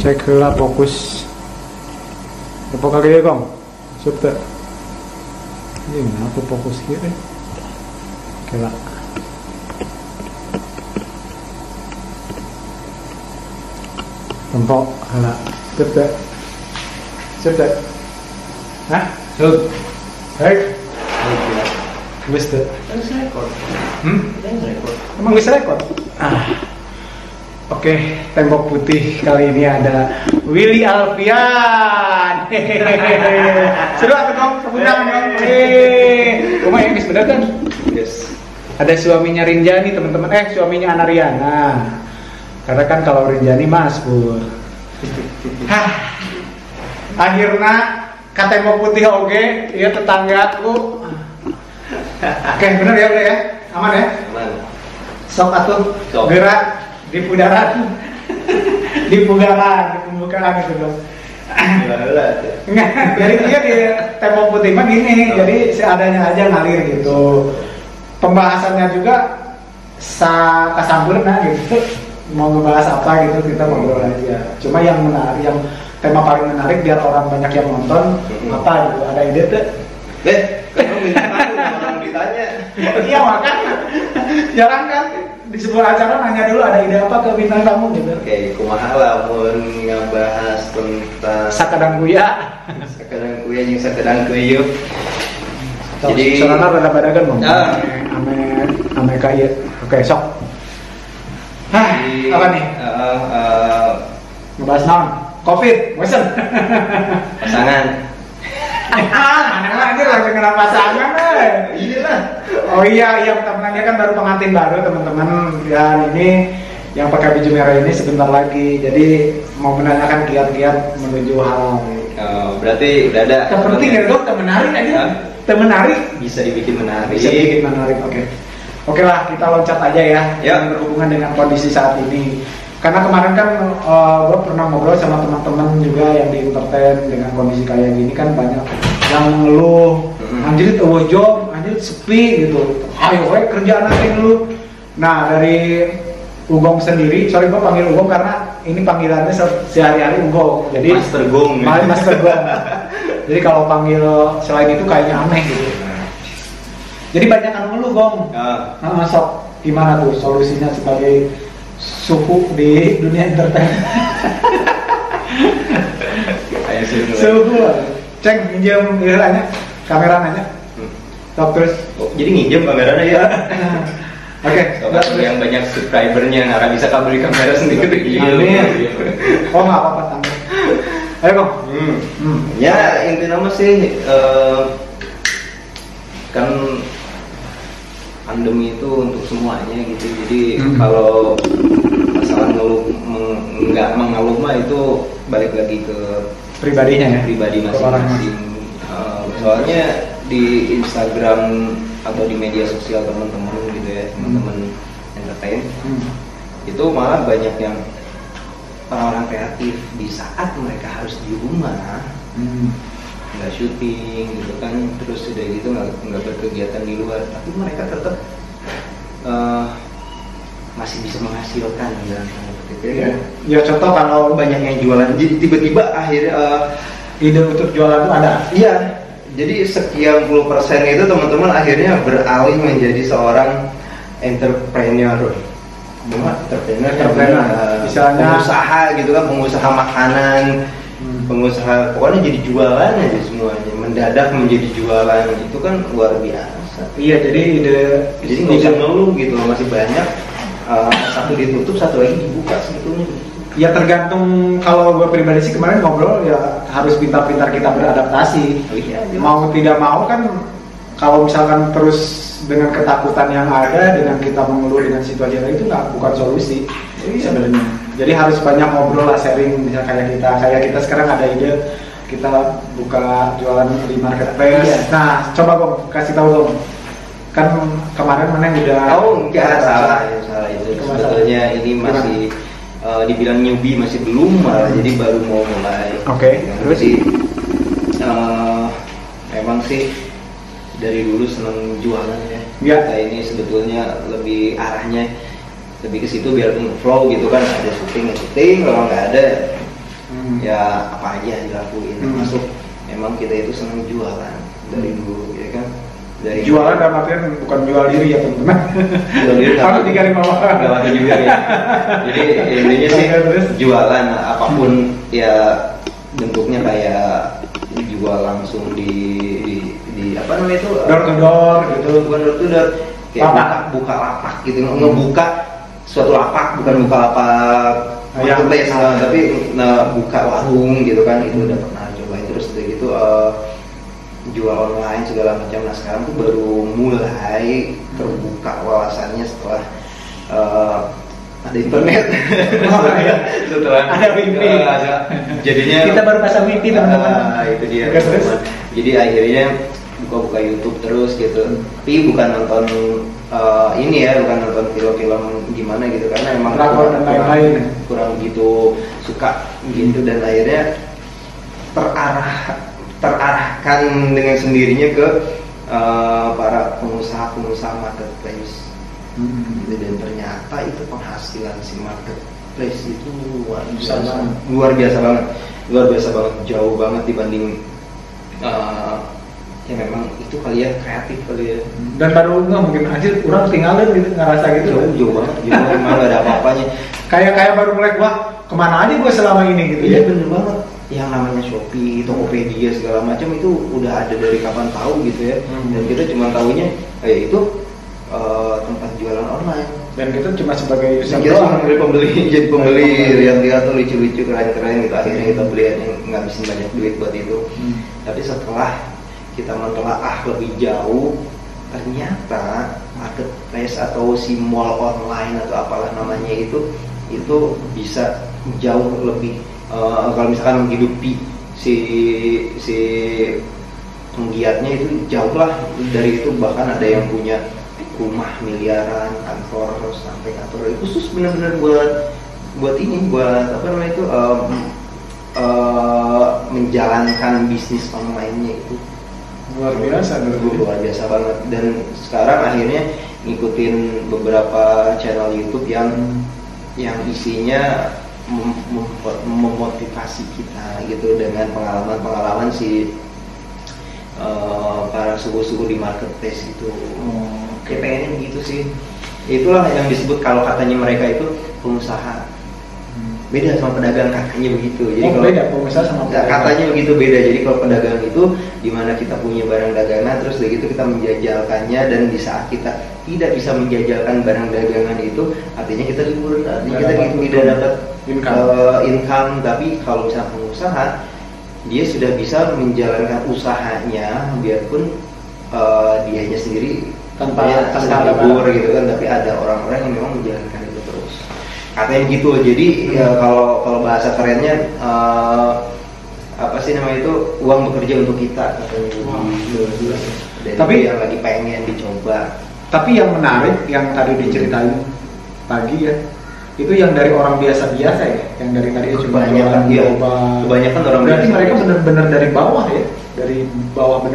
Cek heula fokus. Apa kali Kong? Sudah. Ini kenapa fokus kiri? Kela. Tempok heula. Sudah. Hah? Sudah. Baik. Wis teh. Rekor. Rekor. Emang bisa rekor? Oke, tembok putih kali ini ada Willy Alfian. Seru atau dong? Kebunan dong. Kamu yang bener kan? Yes. Ada suaminya Rinjani teman-teman. Suaminya Anariana. Karena kan kalau Rinjani Mas Pur. Akhirnya ke tembok putih oke, iya tetanggaku. Oke, bener ya udah ya, aman ya? Aman. Sok atuh Sok. gerak di pudaran, di pembukaan gitu dong. Enggak, jadi dia di tembok putih mah gini, jadi seadanya aja ngalir gitu. Pembahasannya juga kasampurna gitu. Mau ngebahas apa gitu kita ngobrol aja. Cuma yang menarik, yang tema paling menarik biar orang banyak yang nonton apa gitu. Ada ide tuh? Kamu minta orang ditanya. Iya makanya jarang kan di sebuah acara nanya dulu ada ide apa ke bintang tamu gitu. Oke, kumaha lamun ngebahas tentang Sakadang kuya. sakedang kuya jeung sakedang kuyup. Jadi soalnya rada badagan bang. Ame kaya. Oke sok. Apa nih? Ngebahas naon? Covid, bosan. Pasangan. Mana lagi langsung kena pasangan Iya lah. Oh iya temenannya kan baru pengantin baru teman-teman. Dan ini yang pakai baju merah ini sebentar lagi. Jadi mau menanyakan kiat-kiat menuju halal. Berarti udah ada. Terpenting ya dok, menarik aja. Menarik. Bisa dibikin menarik. Bisa dibikin menarik. Oke lah, kita loncat aja ya. Yang berhubungan dengan kondisi saat ini. Karena kemarin kan gue pernah ngobrol sama teman-teman juga yang di entertain dengan kondisi kayak gini kan banyak yang ngeluh, anjir itu job, anjir sepi gitu. Ayo kerjaan aja dulu. Nah dari Ugong sendiri, sorry gue panggil Ugong karena ini panggilannya sehari-hari Ugong. Jadi Master Gong. Master Gong. Jadi kalau panggil selain itu kayaknya aneh gitu. Jadi banyak yang ngeluh Gong. Nah, sok gimana tuh solusinya sebagai suhu di dunia entertain? Suhu, ceng minjem ilahnya kamera nanya. Terus. Jadi nginjem kameranya ya. Oke. Yang banyak subscribernya nggak bisa beli kamera sendiri. Oh nggak apa-apa tambah. Ayo Bang. Ya intinya mah sih kan pandemi itu untuk semuanya gitu. Jadi kalau masalah nggak mengeluh mah itu balik lagi ke pribadinya ya. Pribadi masing-masing. Soalnya di Instagram atau di media sosial teman-teman gitu ya, teman-teman entertain itu malah banyak yang orang-orang kreatif di saat mereka harus di rumah nggak syuting gitu kan, terus udah gitu nggak berkegiatan di luar, tapi mereka tetap masih bisa menghasilkan gitu ya. Ya contoh kalau Banyak yang jualan, jadi tiba-tiba akhirnya ide untuk jualan itu ada. iya, jadi sekian puluh persen itu teman-teman akhirnya beralih menjadi seorang entrepreneur. Misalnya pengusaha gitu kan, pengusaha makanan, pengusaha pokoknya jadi jualan aja semuanya, mendadak menjadi jualan, itu kan luar biasa. Iya, jadi nggak usah ngeluh gitu, masih banyak satu ditutup satu lagi dibuka sebetulnya. Ya tergantung, kalau gue pribadi sih kemarin ngobrol ya harus pintar-pintar kita beradaptasi. Mau tidak mau kan, kalau misalkan terus dengan ketakutan yang ada, dengan kita mengeluh dengan situasi itu bukan solusi sebenarnya. Jadi harus banyak ngobrol lah, sharing, misalnya kayak kita sekarang ada ide kita buka jualan di marketplace. Nah coba Gom kasih tahu Gom, kan kemarin mana yang udah enggak salah itu sebetulnya ini masih dibilang newbie, masih belum malah, jadi baru mau mulai. Oke. Terus sih memang sih dari dulu seneng jualan ya. Kita ini sebetulnya lebih arahnya lebih ke situ biar flow gitu kan, ada syuting kalau nggak ada ya apa aja dilakuin. Termasuk emang kita itu senang jualan dari dulu, ya kan. Dari jualan dalam artian bukan jual diri ya teman-teman. Jual diri harus digaris bawah. Nggak ada juga ya. Jadi intinya sih jualan apapun ya bentuknya, kayak jual langsung di apa namanya itu, door to door gitu. Bukan door to door, kayak buka lapak gitu, ngebuka suatu lapak, bukan buka lapak marketplace, tapi buka warung gitu kan. Itu udah pernah cobain. Terus udah gitu jual online segala macam. Nah sekarang tuh baru mulai terbuka wawasannya setelah ada internet. Setelah ada wifi. Jadinya kita baru pasang wifi teman-teman. Itu dia. Jadi akhirnya buka YouTube terus gitu. Tapi bukan nonton ini ya, bukan nonton film-film gimana gitu, karena emang kurang begitu suka gitu. Dan akhirnya terarahkan dengan sendirinya ke para pengusaha marketplace. Dan ternyata itu penghasilan si marketplace itu luar biasa banget, jauh banget dibanding ya memang itu kali ya, kreatif kali ya. Dan baru nggak mungkin aja kurang tinggalin gitu, ngerasa gitu. Jauh banget, memang gak ada apa-apanya. Kayak baru mulai, wah kemana aja gue selama ini gitu. Iya bener banget. Yang namanya Shopee, Tokopedia segala macam itu udah ada dari kapan tahu gitu ya. Dan kita cuma tahunya itu tempat jualan online. Dan kita cuma sebagai user doang. Jadi pembeli lihat-lihat tuh lucu-lucu, keren-keren gitu. Akhirnya kita beli aja, ngabisin banyak duit buat itu. Tapi setelah kita mentelaah lebih jauh, ternyata marketplace atau si mall online atau apalah namanya itu bisa jauh lebih kalau misalkan menghidupi si penggiatnya itu jauh lah dari itu. Bahkan ada yang punya rumah miliaran, kantor sampai kantor khusus benar-benar buat apa namanya itu menjalankan bisnis online-nya itu. Luar biasa banget. Dan sekarang akhirnya ngikutin beberapa channel YouTube yang isinya memotivasi kita gitu, dengan pengalaman si para suku-suku di marketplace itu. Kayak pengennya begitu sih. Itulah yang disebut, kalau katanya mereka itu pengusaha. Beda sama pedagang, katanya begitu. Jadi kalau beda pengusaha sama pedagang. Katanya begitu beda. Jadi kalau pedagang itu dimana kita punya barang dagangan, terus begitu kita menjajalkannya, dan di saat kita tidak bisa menjajalkan barang dagangan itu, artinya kita libur, artinya kita tidak dapat income. Tapi kalau misalnya pengusaha, dia sudah bisa menjalankan usahanya, biarpun dianya sendiri tanpa libur gitu kan, tapi ada orang-orang yang memang menjalankan itu terus. Katanya gitu. Jadi kalau bahasa kerennya apa sih namanya itu, uang bekerja untuk kita katanya. Tapi yang lagi pengen dicoba. Tapi yang menarik yang tadi diceritain pagi ya, itu yang dari orang biasa-biasa ya, yang dari tadi kebanyakan orang berarti biasa. Mereka benar-benar dari bawah ya, dari bawah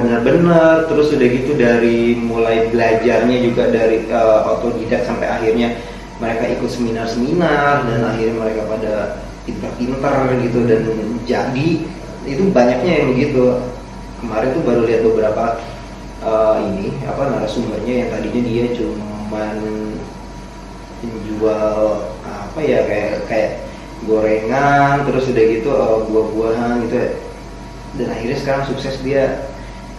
benar-benar. Terus udah gitu dari mulai belajarnya juga dari otodidak sampai akhirnya mereka ikut seminar-seminar, dan akhirnya mereka pada pintar-pintar gitu. Dan jadi itu banyaknya yang begitu. Kemarin tuh baru lihat beberapa narasumbernya yang tadinya dia cuman menjual apa ya, kayak gorengan, terus udah gitu buah-buahan gitu ya. Dan akhirnya sekarang sukses, dia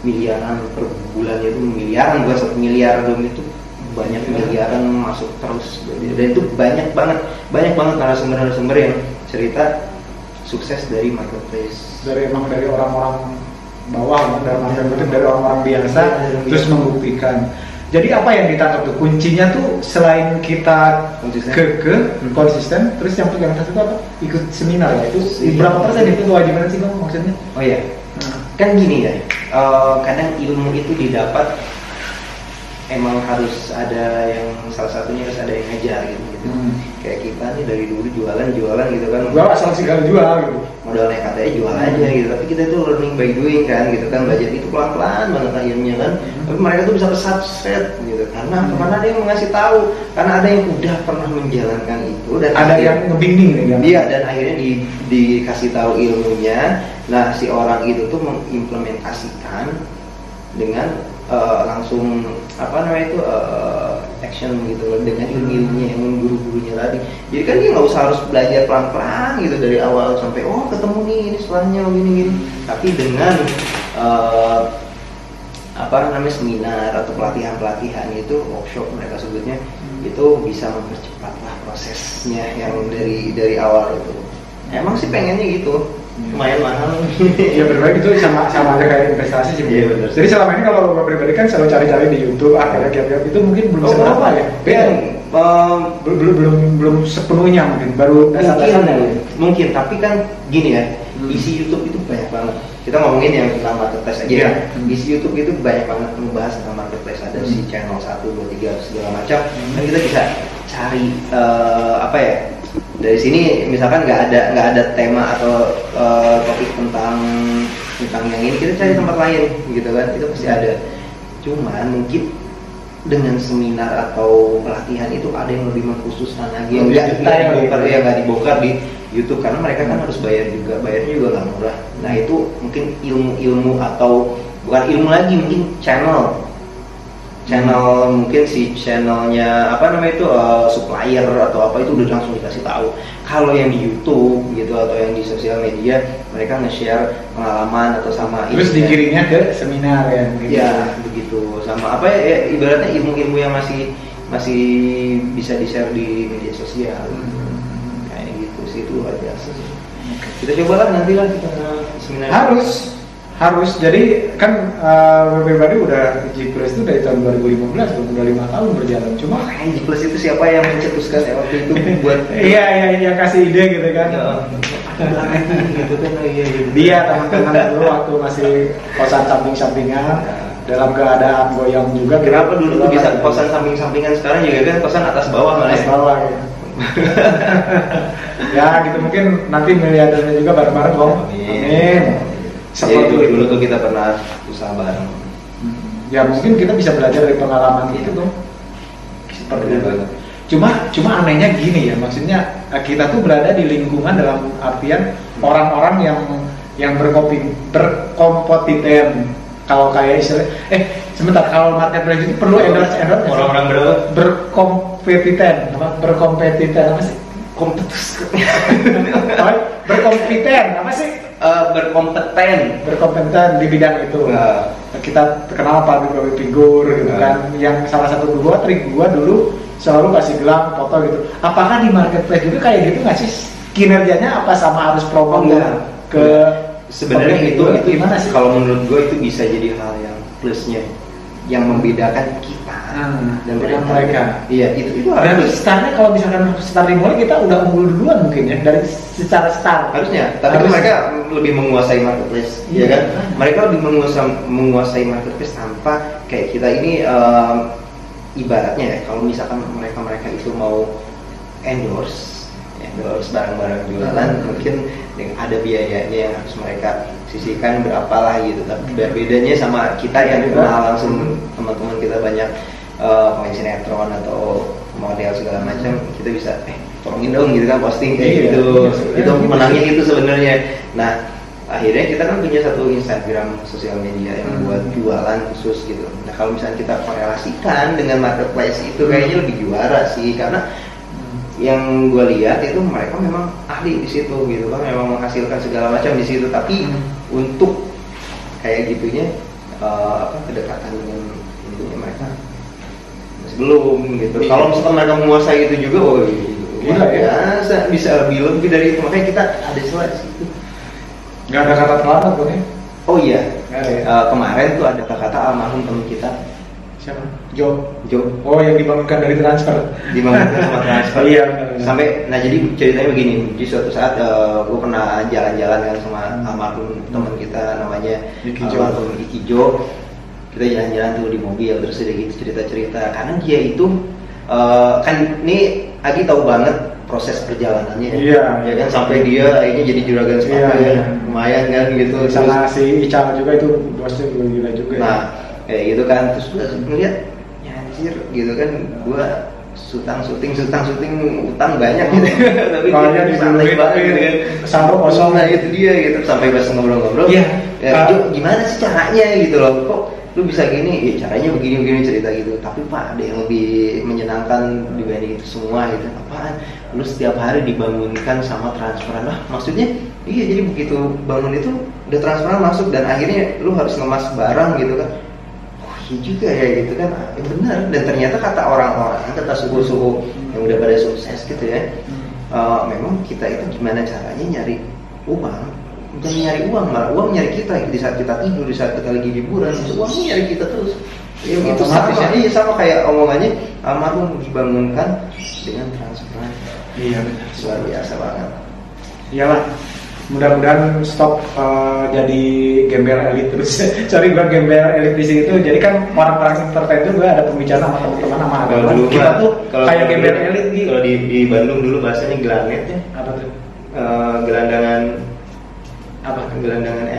miliaran per bulannya, itu miliaran, bukan 1 miliar dong, itu banyak miliaran masuk terus. Dan itu banyak banget narasumber yang cerita sukses dari marketplace, dari orang-orang bawah, dari orang-orang biasa, terus membuktikan. Jadi apa yang ditangkap tuh kuncinya tuh, selain kita konsisten, terus yang satu apa? Ikut seminar ya. Itu berapa persen itu kewajiban sih Bang maksudnya? Oh iya. Kan gini ya. Kadang ilmu itu didapat emang harus ada yang salah satunya harus ada yang ngajar gitu. Kayak kita nih dari dulu jualan gitu kan. Gua asal segala jual gitu. Modalnya katanya jual aja gitu, tapi kita itu learning by doing kan gitu kan, belajar itu pelan-pelan banget akhirnya kan. Tapi mereka tuh bisa pesat gitu karena ada yang mengasih tahu, karena ada yang udah pernah menjalankan itu dan ada yang ngebimbing nih kan. Iya, dan akhirnya dikasih tahu ilmunya. Nah, si orang itu tuh mengimplementasikan dengan langsung action gitu loh, dengan ilmunya yang guru-gurunya tadi. Jadi kan dia nggak usah harus belajar pelan-pelan gitu dari awal sampai ketemu nih ini setelahnya gini. Tapi dengan seminar atau pelatihan itu, workshop mereka sebutnya, itu bisa mempercepatlah prosesnya yang dari awal itu. Emang sih pengennya gitu. Lumayan mahal. Ya berbalik itu sama aja kayak investasi sih. Iya benar. Jadi selama ini kalau gue pribadi kan selalu cari-cari di YouTube, akhirnya kiat-kiat itu mungkin belum seberapa ya. Belum sepenuhnya mungkin, baru dasar-dasarnya. Mungkin, tapi kan gini ya, isi YouTube itu banyak banget. Kita ngomongin yang tentang marketplace aja ya. Isi YouTube itu banyak banget membahas tentang marketplace. Ada si channel 1, 2, 3 segala macam. Dan kita bisa cari dari sini misalkan nggak ada tema atau topik tentang yang ini, kita cari tempat lain gitu kan, itu pasti ada. Cuman mungkin dengan seminar atau pelatihan itu ada yang lebih mengkhususkan lagi, yang nggak dibongkar di YouTube, karena mereka kan harus bayarnya juga nggak murah. Nah itu mungkin ilmu atau bukan ilmu lagi, mungkin channel mungkin si channelnya supplier atau apa itu udah langsung dikasih tahu. Kalau yang di YouTube gitu atau yang di sosial media, mereka nge-share pengalaman atau sama terus dikirimnya ke seminar ya gitu. Ya begitu, sama ibaratnya ilmu-ilmu yang masih bisa di-share di media sosial. Kayak gitu sih, itu luar biasa sih. Kita cobalah nantilah kita seminar. Harus, jadi kan pribadi udah G Plus itu dari tahun 2015, udah 5 tahun berjalan. Cuma G Plus itu siapa yang mencetuskan ya waktu itu buat iya kasih ide gitu kan. Gitu kan, dia teman-teman dulu waktu masih kosan samping-sampingan dalam keadaan goyang juga. Kenapa dulu tuh bisa kosan samping-sampingan, sekarang juga kan kosan atas bawah malah. Atas bawah ya. Ya gitu, mungkin nanti miliardernya juga bareng-bareng kok. Amin. Seperti dulu tuh kita pernah usaha bareng. Ya mungkin kita bisa belajar dari pengalaman itu tuh. Seperti itu. Cuma anehnya gini ya, maksudnya kita tuh berada di lingkungan dalam artian orang-orang yang berkompetiten. Kalau kayak istilah sebentar, kalau marketplace itu perlu endorse orang-orang berkompetiten apa sih? Berkompeten apa sih? Berkompeten di bidang itu. Kita kenal public figure gitu kan. Yang salah satu trik gua dulu selalu kasih gelang foto gitu. Apakah di marketplace juga kayak gitu nggak sih? Kinerjanya apa sama harus promo ke sebenarnya itu gimana sih? Kalau menurut gue itu bisa jadi hal yang plusnya, yang membedakan kita dan mereka. Iya, itu harus. Dan startnya kalau misalkan start dimulai kita udah unggul duluan mungkin ya dari secara start. Harusnya, tapi mereka lebih menguasai marketplace, ya kan? Mereka lebih menguasai marketplace tanpa kayak kita ini ibaratnya ya, kalau misalkan mereka itu mau endorse barang-barang jualan, mungkin ada biayanya yang harus mereka sisihkan berapa lah gitu. Tapi bedanya sama kita yang kenal langsung teman-teman kita banyak pemain sinetron atau model segala macam, kita bisa tolongin dong gitu kan, posting kayak gitu. Itu menangnya itu sebenarnya. Nah akhirnya kita kan punya satu Instagram sosial media yang buat jualan khusus gitu. Nah kalau misalnya kita korelasikan dengan marketplace itu kayaknya lebih juara sih, karena yang gue lihat itu mereka memang ahli di situ gitu kan, memang menghasilkan segala macam di situ. Tapi untuk kayak gitunya kedekatan dengan itunya mereka masih belum gitu. Kalau misalkan mereka menguasai itu juga, bisa lebih dari itu. Makanya kita ada celah di situ. Nggak ada kata terlambat tuh ya? Oh iya, kemarin tuh ada kata almarhum teman kita. Siapa? Jo. Oh, yang dibangunkan dari transfer. Dibangunkan sama transfer. Iya. Sampai, jadi ceritanya begini. Di suatu saat gue pernah jalan-jalan kan sama almarhum teman kita namanya almarhum Iki Jo. kita jalan-jalan tuh di mobil terus udah gitu cerita-cerita karena dia itu kan ini Agi tahu banget proses perjalanannya ya kan sampai dia akhirnya jadi juragan sepatu lumayan kan gitu sama si Ical juga itu bosnya gila juga nah kayak gitu kan terus gue ngeliat ya anjir gitu kan gue syuting utang banyak gitu tapi dia santai banget gitu kan saldo kosong nah itu dia gitu sampai pas ngobrol-ngobrol gimana sih caranya gitu loh kok lu bisa gini ya caranya begini cerita gitu tapi Pak ada yang lebih menyenangkan dibanding itu semua gitu apaan lu setiap hari dibangunkan sama transferan lah maksudnya iya jadi begitu bangun itu udah transferan masuk dan akhirnya lu harus ngemas barang gitu kan oh iya juga ya gitu kan benar dan ternyata kata orang-orang kata suku-suku yang udah pada sukses gitu ya memang kita itu gimana caranya nyari uang bukan nyari uang malah uang nyari kita di saat kita tidur di saat kita lagi liburan uangnya nyari kita terus ya itu sama sama kayak omongannya almarhum dibangunkan dengan transferan iya benar luar biasa banget iyalah mudah-mudahan stop jadi gembel elit terus sorry gue gembel elit di sini tuh jadi kan orang-orang tertentu gue ada pembicaraan sama teman-teman sama kalau dulu kita tuh kayak gembel elit gitu kalau di Bandung dulu bahasanya gelanet ya apa tuh gelandangan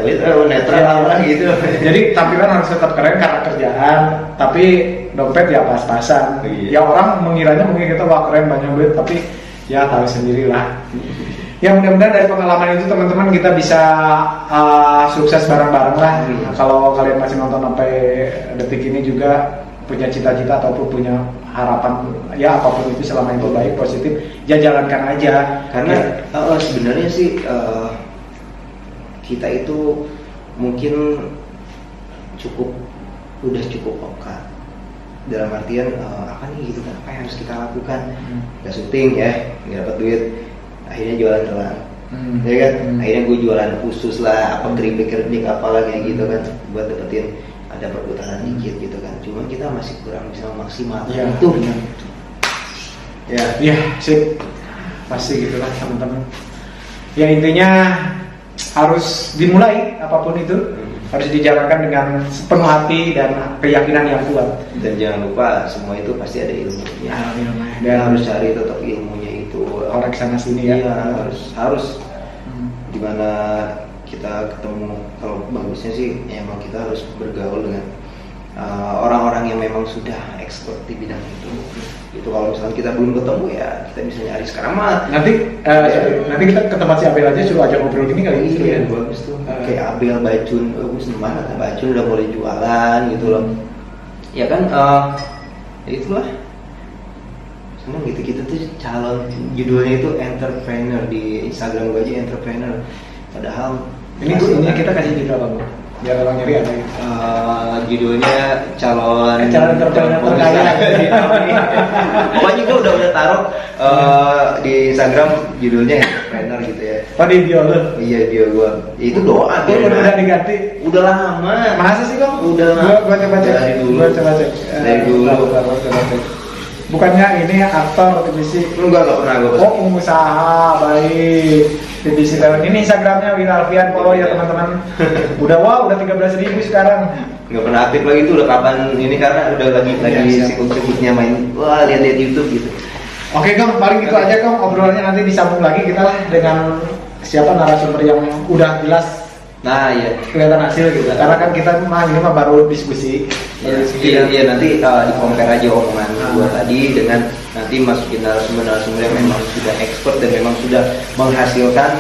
elit netral lah gitu jadi tampilan harus tetap keren karena kerjaan tapi dompet ya pas-pasan ya orang mengiranya mungkin kita wah keren banyak duit tapi ya tahu sendirilah ya mudah-mudahan dari pengalaman itu teman-teman kita bisa sukses bareng-bareng lah kalau kalian masih nonton sampai detik ini juga punya cita-cita ataupun punya harapan ya apapun itu selama itu baik positif ya jalankan aja karena sebenarnya sih kita itu mungkin udah cukup oke dalam artian apa nih gitu kan apa yang harus kita lakukan nggak syuting ya nggak dapat duit akhirnya jualan doang ya kan akhirnya gue jualan khusus lah apa keripik apalah kayak gitu kan buat dapetin ada perputaran dikit gitu kan cuman kita masih kurang bisa memaksimalkan itu ya sip pasti gitulah teman-teman ya intinya harus dimulai apapun itu harus dijalankan dengan sepenuh hati dan keyakinan yang kuat dan jangan lupa semua itu pasti ada ilmunya dan harus cari tetap ilmunya itu orang kesana sini ya harus dimana kita ketemu kalau bagusnya sih emang kita harus bergaul dengan orang-orang yang memang sudah expert di bidang itu kalau misalnya kita belum ketemu ya kita bisa nyari sekarang mah nanti kita ke tempat si Abel aja suruh ajak ngobrol gini kali ini ya bagus tuh kayak Abel Bacun bagus mana Bacun udah mulai jualan gitu loh ya kan ya itulah semua gitu-gitu tuh calon judulnya itu entrepreneur di Instagram gue aja entrepreneur padahal ini kita kasih judul apa bro? Biar orang nyari ada ya. Judulnya calon entrepreneur terkaya. Pokoknya gue udah taruh di Instagram judulnya entrepreneur gitu ya. Oh di bio lu? Iya bio gue. Itu doa. Udah diganti. Udah lama. Masa sih kok? Udah lama. Gua coba cek. Dari dulu. Bukannya ini aktor TVC? Enggak pernah gue. Oh pengusaha baik. TVC tahun ini Instagramnya Wira Alfian follow ya teman-teman. Udah 13.000 sekarang. Nggak pernah aktif lagi tuh udah kapan ini karena udah lagi sibuk-sibuknya main lihat YouTube gitu. Oke Kang, paling gitu aja Kang obrolannya nanti disambung lagi kita lah dengan siapa narasumber yang udah jelas. Nah iya kelihatan hasil gitu. Karena kan kita ini mah baru diskusi. Iya nanti di compare aja omongan gua tadi dengan nanti masukin narasumber yang memang sudah expert dan memang sudah menghasilkan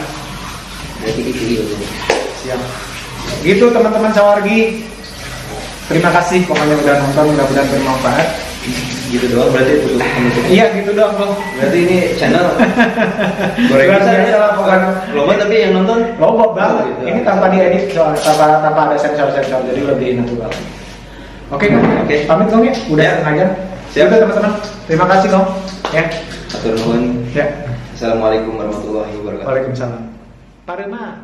berarti itu siap gitu teman-teman Sawargi terima kasih pokoknya udah nonton mudah-mudahan bermanfaat gitu doang berarti iya gitu doang bro berarti ini channel goreng biasa lah pokoknya loba tapi yang nonton loba banget gitu. Ini tanpa diedit tanpa ada sensor jadi lebih natural oke pamit dong ya udah setengah jam siap teman-teman terima kasih dong ya atur nuhun ya assalamualaikum warahmatullahi wabarakatuh waalaikumsalam Parema